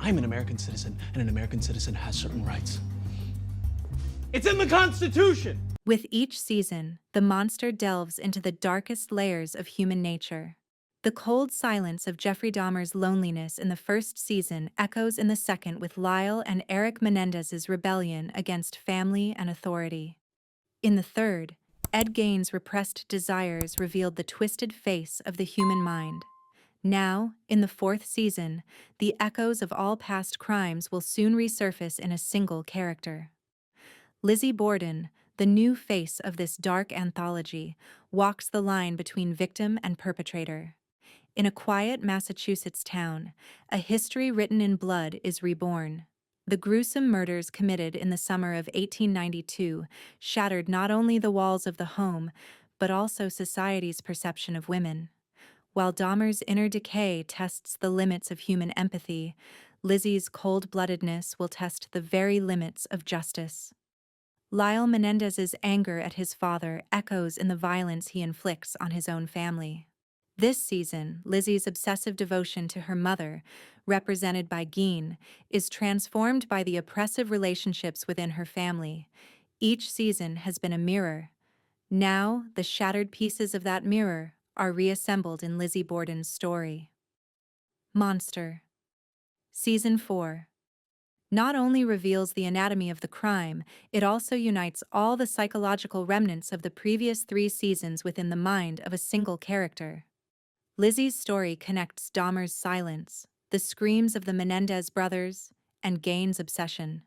I'm an American citizen, and an American citizen has certain rights. It's in the Constitution! With each season, the monster delves into the darkest layers of human nature. The cold silence of Jeffrey Dahmer's loneliness in the first season echoes in the second with Lyle and Eric Menendez's rebellion against family and authority. In the third, Ed Gein's repressed desires revealed the twisted face of the human mind. Now, in the fourth season, the echoes of all past crimes will soon resurface in a single character. Lizzie Borden, the new face of this dark anthology, walks the line between victim and perpetrator. In a quiet Massachusetts town, a history written in blood is reborn. The gruesome murders committed in the summer of 1892 shattered not only the walls of the home, but also society's perception of women. While Dahmer's inner decay tests the limits of human empathy, Lizzie's cold-bloodedness will test the very limits of justice. Lyle Menendez's anger at his father echoes in the violence he inflicts on his own family. This season, Lizzie's obsessive devotion to her mother, represented by Gein, is transformed by the oppressive relationships within her family. Each season has been a mirror. Now, the shattered pieces of that mirror are reassembled in Lizzie Borden's story. Monster. Season 4. Not only reveals the anatomy of the crime, it also unites all the psychological remnants of the previous 3 seasons within the mind of a single character. Lizzie's story connects Dahmer's silence, the screams of the Menendez brothers, and Gein's obsession.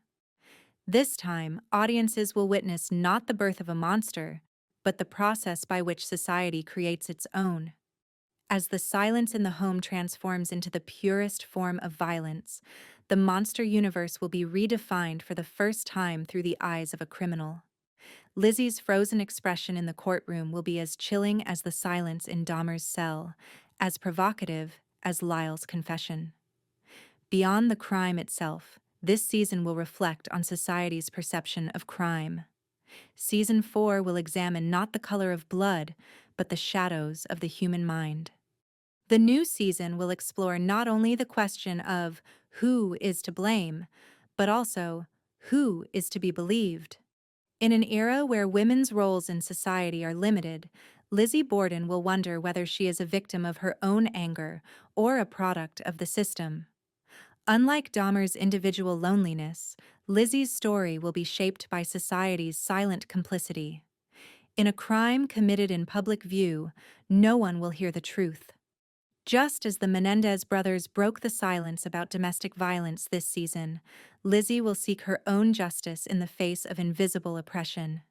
This time, audiences will witness not the birth of a monster, but the process by which society creates its own. As the silence in the home transforms into the purest form of violence, the monster universe will be redefined for the first time through the eyes of a criminal. Lizzie's frozen expression in the courtroom will be as chilling as the silence in Dahmer's cell, as provocative as Lyle's confession. Beyond the crime itself, this season will reflect on society's perception of crime. Season 4 will examine not the color of blood, but the shadows of the human mind. The new season will explore not only the question of who is to blame, but also who is to be believed. In an era where women's roles in society are limited, Lizzie Borden will wonder whether she is a victim of her own anger or a product of the system. Unlike Dahmer's individual loneliness, Lizzie's story will be shaped by society's silent complicity. In a crime committed in public view, no one will hear the truth. Just as the Menendez brothers broke the silence about domestic violence this season, Lizzie will seek her own justice in the face of invisible oppression.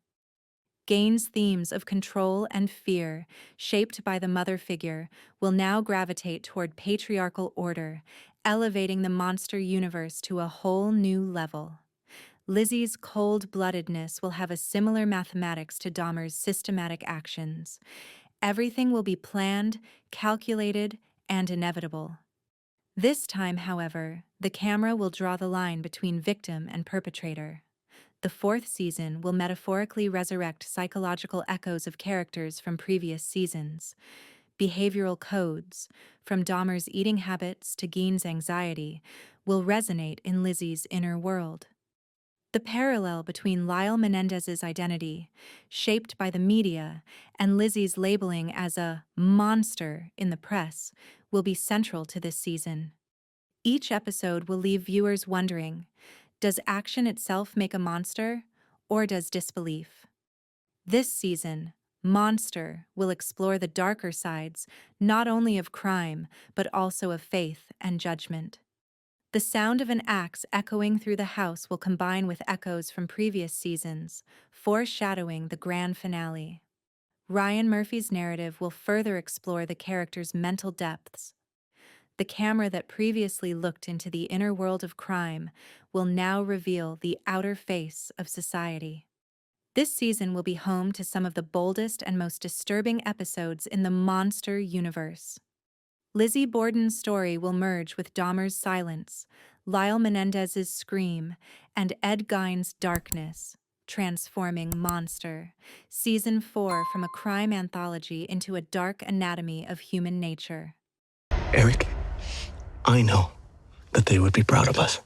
Gein's themes of control and fear, shaped by the mother figure, will now gravitate toward patriarchal order, elevating the monster universe to a whole new level. Lizzie's cold-bloodedness will have a similar mathematics to Dahmer's systematic actions. Everything will be planned, calculated, and inevitable. This time, however, the camera will draw the line between victim and perpetrator. The fourth season will metaphorically resurrect psychological echoes of characters from previous seasons. Behavioral codes, from Dahmer's eating habits to Gein's anxiety, will resonate in Lizzie's inner world. The parallel between Lyle Menendez's identity, shaped by the media, and Lizzie's labeling as a monster in the press, will be central to this season. Each episode will leave viewers wondering, does action itself make a monster, or does disbelief? This season, Monster will explore the darker sides, not only of crime, but also of faith and judgment. The sound of an axe echoing through the house will combine with echoes from previous seasons, foreshadowing the grand finale. Ryan Murphy's narrative will further explore the characters' mental depths. The camera that previously looked into the inner world of crime will now reveal the outer face of society. This season will be home to some of the boldest and most disturbing episodes in the monster universe. Lizzie Borden's story will merge with Dahmer's silence, Lyle Menendez's scream, and Ed Gein's darkness, transforming Monster, Season 4 from a crime anthology into a dark anatomy of human nature. Eric, I know that they would be proud of us.